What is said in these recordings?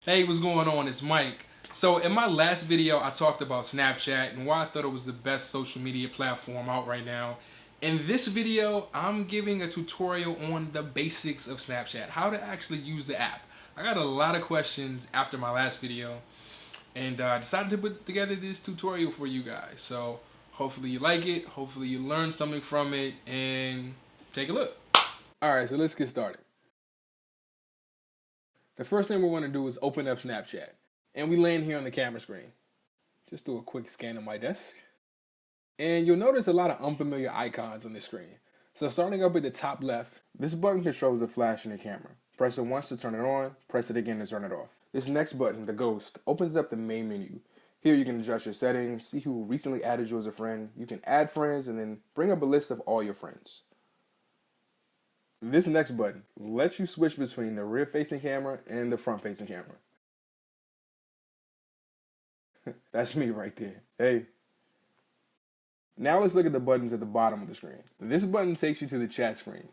Hey, what's going on? It's Mike. So in my last video, I talked about Snapchat and why I thought it was the best social media platform out right now. In this video, I'm giving a tutorial on the basics of Snapchat, how to actually use the app. I got a lot of questions after my last video, and I decided to put together this tutorial for you guys. So hopefully you like it, hopefully you learn something from it, and take a look. Alright, so let's get started. The first thing we're going to do is open up Snapchat. And we land here on the camera screen. Just do a quick scan of my desk. And you'll notice a lot of unfamiliar icons on the screen. So starting up at the top left, this button controls the flash in the camera. Press it once to turn it on, press it again to turn it off. This next button, the ghost, opens up the main menu. Here you can adjust your settings, see who recently added you as a friend. You can add friends and then bring up a list of all your friends. This next button lets you switch between the rear-facing camera and the front-facing camera. That's me right there. Hey. Now let's look at the buttons at the bottom of the screen. This button takes you to the chat screen,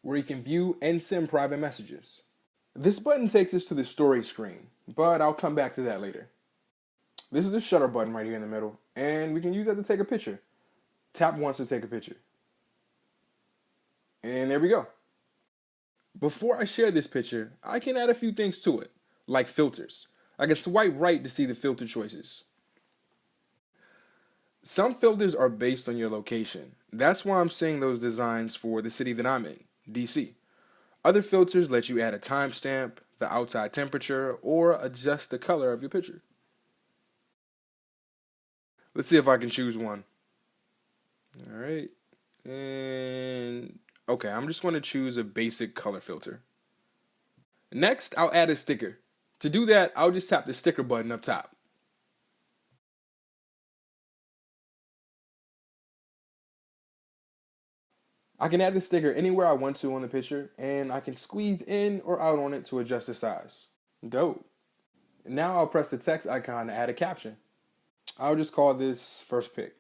where you can view and send private messages. This button takes us to the story screen, but I'll come back to that later. This is the shutter button right here in the middle, and we can use that to take a picture. Tap once to take a picture. And there we go. Before I share this picture, I can add a few things to it, like filters. I can swipe right to see the filter choices. Some filters are based on your location. That's why I'm saying those designs for the city that I'm in, DC. Other filters let you add a timestamp, the outside temperature, or adjust the color of your picture. Let's see if I can choose one. Alright, and okay, I'm just going to choose a basic color filter. Next, I'll add a sticker. To do that, I'll just tap the sticker button up top. I can add the sticker anywhere I want to on the picture, and I can squeeze in or out on it to adjust the size. Dope. Now I'll press the text icon to add a caption. I'll just call this first pick.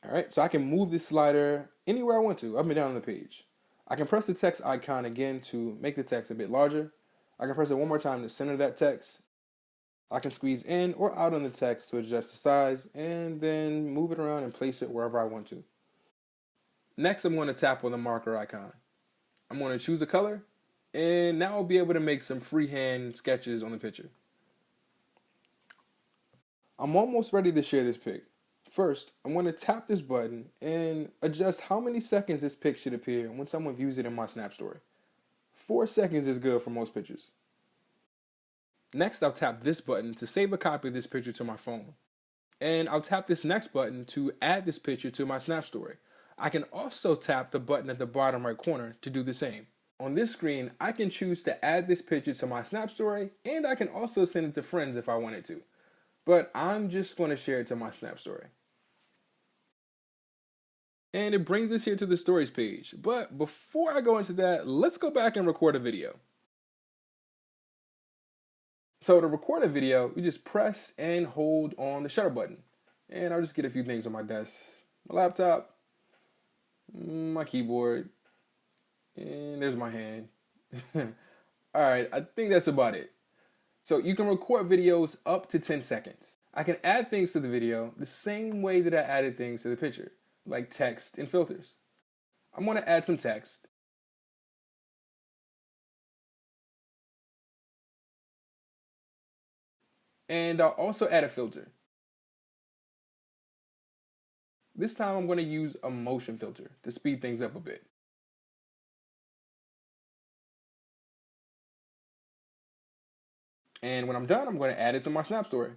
Alright, so I can move this slider anywhere I want to, up and down on the page. I can press the text icon again to make the text a bit larger. I can press it one more time to center that text. I can squeeze in or out on the text to adjust the size and then move it around and place it wherever I want to. Next, I'm going to tap on the marker icon. I'm going to choose a color, and now I'll be able to make some freehand sketches on the picture. I'm almost ready to share this pic. First, I'm going to tap this button and adjust how many seconds this pic should appear when someone views it in my Snap Story. 4 seconds is good for most pictures. Next, I'll tap this button to save a copy of this picture to my phone. And I'll tap this next button to add this picture to my Snap Story. I can also tap the button at the bottom right corner to do the same. On this screen, I can choose to add this picture to my Snap Story, and I can also send it to friends if I wanted to. But I'm just going to share it to my Snap Story. And it brings us here to the stories page. But before I go into that, let's go back and record a video. So to record a video, you just press and hold on the shutter button. And I'll just get a few things on my desk. My laptop, my keyboard, and there's my hand. Alright, I think that's about it. So you can record videos up to 10 seconds. I can add things to the video the same way that I added things to the picture, like text and filters. I'm going to add some text. And I'll also add a filter. This time I'm going to use a motion filter to speed things up a bit. And when I'm done, I'm going to add it to my Snap Story.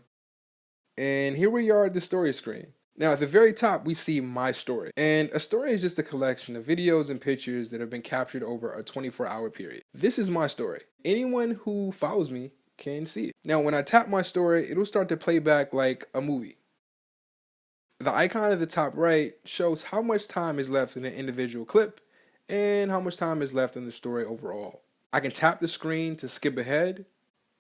And here we are at the story screen. Now at the very top, we see my story. And a story is just a collection of videos and pictures that have been captured over a 24-hour period. This is my story. Anyone who follows me can see it. Now when I tap my story, it'll start to play back like a movie. The icon at the top right shows how much time is left in an individual clip and how much time is left in the story overall. I can tap the screen to skip ahead,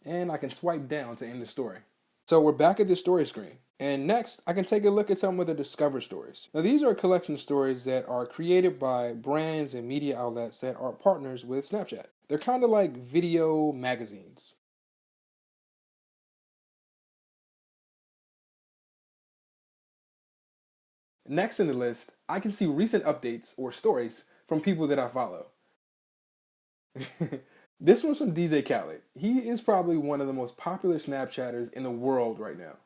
and I can swipe down to end the story. So we're back at the story screen. And next, I can take a look at some of the Discover stories. Now these are a collection of stories that are created by brands and media outlets that are partners with Snapchat. They're kind of like video magazines. Next in the list, I can see recent updates or stories from people that I follow. This one's from DJ Khaled. He is probably one of the most popular Snapchatters in the world right now.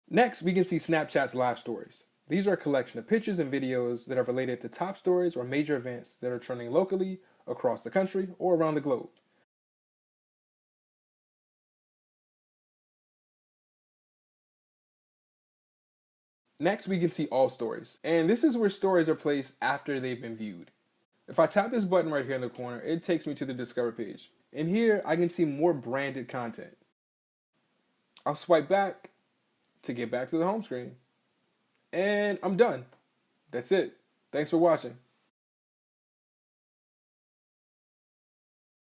Next, we can see Snapchat's live stories. These are a collection of pictures and videos that are related to top stories or major events that are trending locally, across the country, or around the globe. Next, we can see all stories. And this is where stories are placed after they've been viewed. If I tap this button right here in the corner, it takes me to the Discover page. And here, I can see more branded content. I'll swipe back to get back to the home screen. And I'm done. That's it. Thanks for watching.